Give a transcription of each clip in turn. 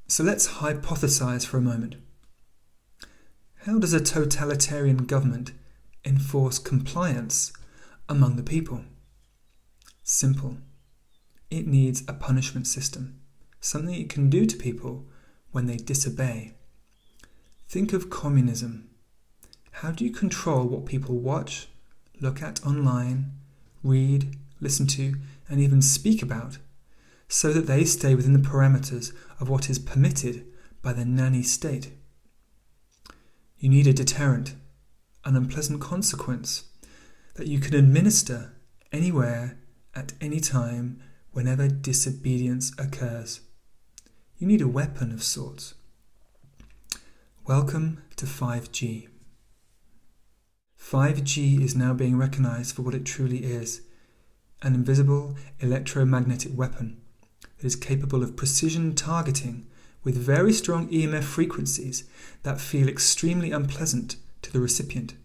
So let's hypothesize for a moment. How does a totalitarian government enforce compliance among the people? Simple. It needs a punishment system, something it can do to people when they disobey. Think of communism. How do you control what people watch, look at online, read, listen to, and even speak about, so that they stay within the parameters of what is permitted by the nanny state? You need a deterrent, an unpleasant consequence that you can administer anywhere, at any time, whenever disobedience occurs. You need a weapon of sorts. Welcome to 5G. 5G is now being recognized for what it truly is, an invisible electromagnetic weapon that is capable of precision targeting with very strong EMF frequencies that feel extremely unpleasant to the recipient.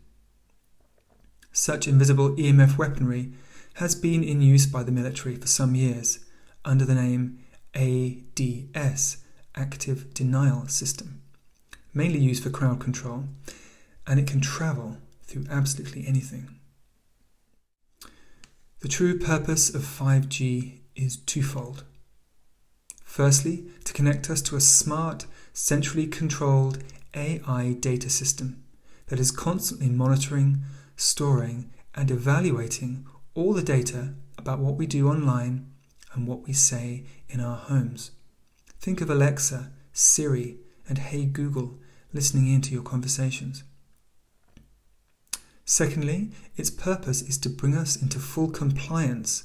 Such invisible EMF weaponry has been in use by the military for some years under the name ADS, Active Denial System, mainly used for crowd control, and it can travel through absolutely anything. The true purpose of 5G is twofold. Firstly, to connect us to a smart, centrally controlled AI data system that is constantly monitoring, storing, and evaluating all the data about what we do online and what we say in our homes. Think of Alexa, Siri, and Hey Google listening into your conversations. Secondly, its purpose is to bring us into full compliance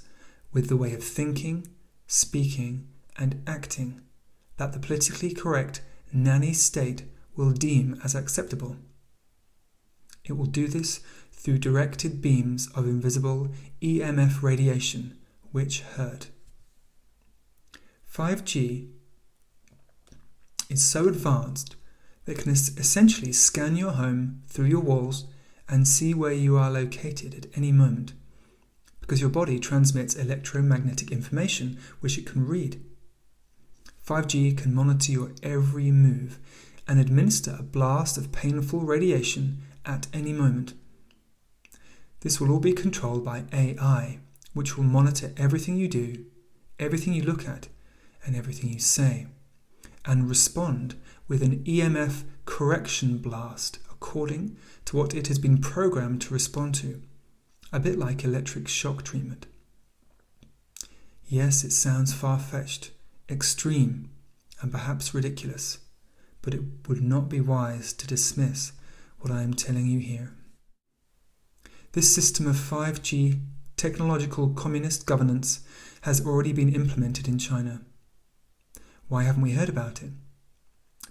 with the way of thinking, speaking, and acting that the politically correct nanny state will deem as acceptable. It will do this through directed beams of invisible EMF radiation which hurt. 5G is so advanced that it can essentially scan your home through your walls and see where you are located at any moment, because your body transmits electromagnetic information which it can read. 5G can monitor your every move and administer a blast of painful radiation at any moment. This will all be controlled by AI, which will monitor everything you do, everything you look at, and everything you say, and respond with an EMF correction blast according to what it has been programmed to respond to, a bit like electric shock treatment. Yes, it sounds far-fetched, extreme, and perhaps ridiculous, but it would not be wise to dismiss what I am telling you here. This system of 5G technological communist governance has already been implemented in China. Why haven't we heard about it?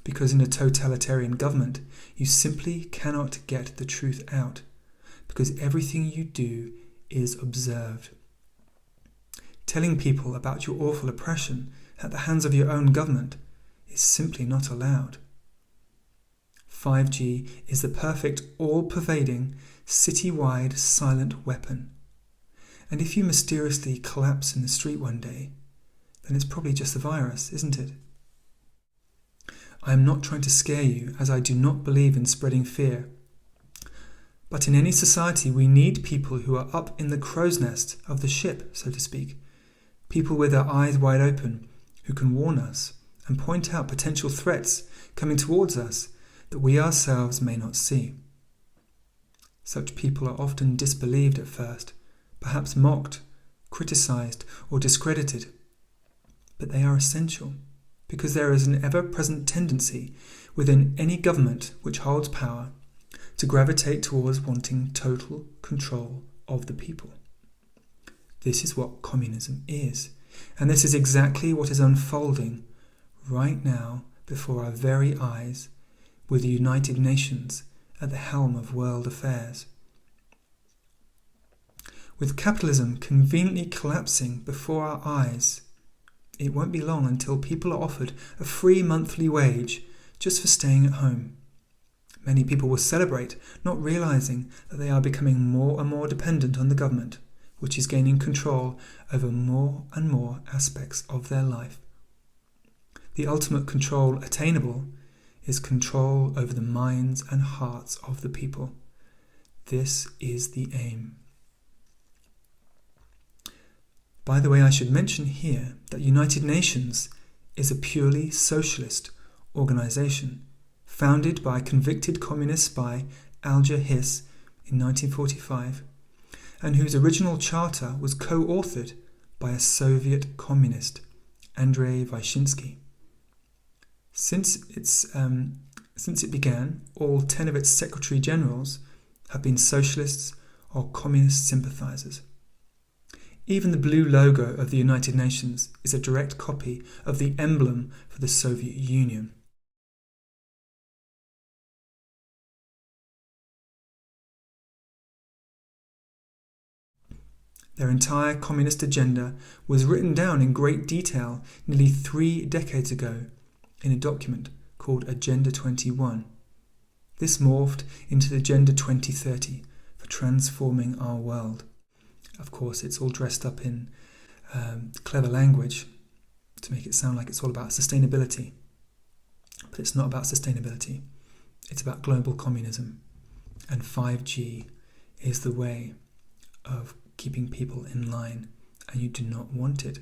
Because in a totalitarian government, you simply cannot get the truth out, because everything you do is observed. Telling people about your awful oppression at the hands of your own government is simply not allowed. 5G is the perfect, all-pervading, city-wide silent weapon. And if you mysteriously collapse in the street one day, then it's probably just a virus, isn't it? I am not trying to scare you, as I do not believe in spreading fear. But in any society, we need people who are up in the crow's nest of the ship, so to speak. People with their eyes wide open, who can warn us and point out potential threats coming towards us that we ourselves may not see. Such people are often disbelieved at first, perhaps mocked, criticized, or discredited. But they are essential, because there is an ever-present tendency within any government which holds power to gravitate towards wanting total control of the people. This is what communism is, and this is exactly what is unfolding right now before our very eyes with the United Nations at the helm of world affairs. With capitalism conveniently collapsing before our eyes, it won't be long until people are offered a free monthly wage just for staying at home. Many people will celebrate, not realizing that they are becoming more and more dependent on the government, which is gaining control over more and more aspects of their life. The ultimate control attainable is control over the minds and hearts of the people. This is the aim. By the way, I should mention here that United Nations is a purely socialist organization founded by convicted communist spy Alger Hiss in 1945, and whose original charter was co-authored by a Soviet communist, Andrei Vyshinsky. Since it began, all 10 of its Secretary Generals have been socialists or communist sympathizers. Even the blue logo of the United Nations is a direct copy of the emblem for the Soviet Union. Their entire communist agenda was written down in great detail nearly 3 decades ago in a document called Agenda 21. This morphed into the Agenda 2030 for transforming our world. Of course, it's all dressed up in clever language to make it sound like it's all about sustainability. But it's not about sustainability. It's about global communism. And 5G is the way of keeping people in line, and you do not want it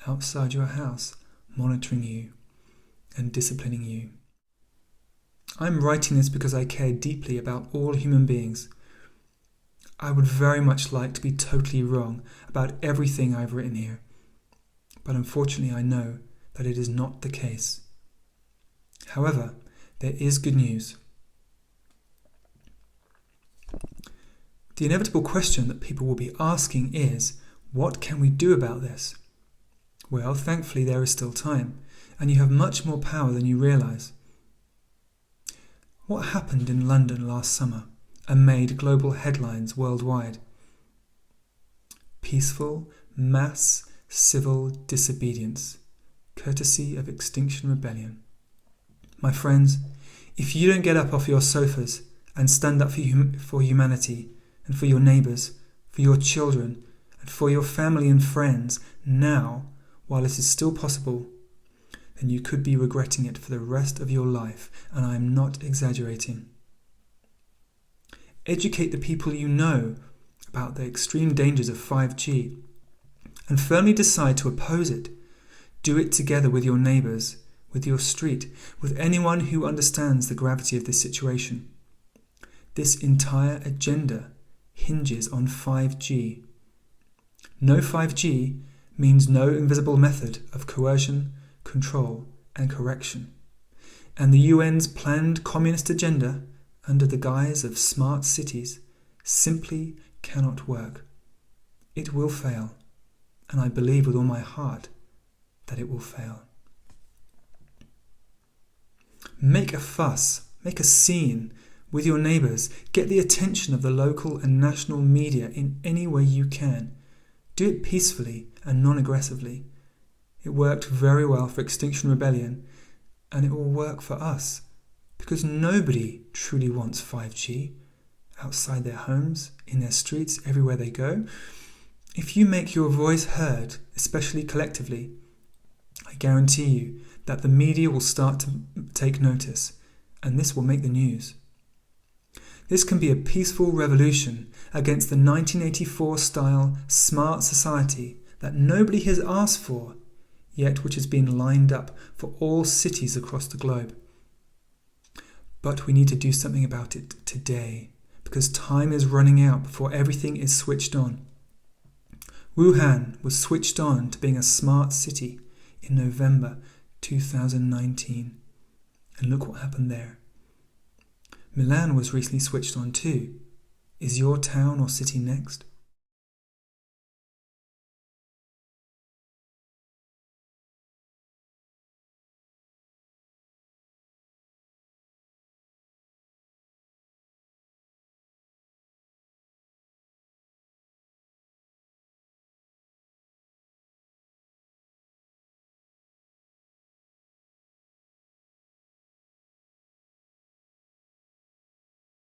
outside your house, monitoring you and disciplining you. I'm writing this because I care deeply about all human beings. I would very much like to be totally wrong about everything I've written here, but unfortunately I know that it is not the case. However, there is good news. The inevitable question that people will be asking is, what can we do about this? Well, thankfully there is still time, and you have much more power than you realise. What happened in London last summer and made global headlines worldwide? Peaceful, mass, civil disobedience, courtesy of Extinction Rebellion. My friends, if you don't get up off your sofas and stand up for humanity and for your neighbours, for your children, and for your family and friends now, while it is still possible, then you could be regretting it for the rest of your life, and I am not exaggerating. Educate the people you know about the extreme dangers of 5G and firmly decide to oppose it. Do it together with your neighbours, with your street, with anyone who understands the gravity of this situation. This entire agenda hinges on 5G. No 5G means no invisible method of coercion, control and correction. And the UN's planned communist agenda, under the guise of smart cities, simply cannot work. It will fail, and I believe with all my heart that it will fail. Make a fuss, make a scene with your neighbours. Get the attention of the local and national media in any way you can. Do it peacefully and non-aggressively. It worked very well for Extinction Rebellion, and it will work for us, because nobody truly wants 5G outside their homes, in their streets, everywhere they go. If you make your voice heard, especially collectively, I guarantee you that the media will start to take notice, and this will make the news. This can be a peaceful revolution against the 1984-style smart society that nobody has asked for, yet which has been lined up for all cities across the globe. But we need to do something about it today, because time is running out before everything is switched on. Wuhan was switched on to being a smart city in November 2019, and look what happened there. Milan was recently switched on too. Is your town or city next?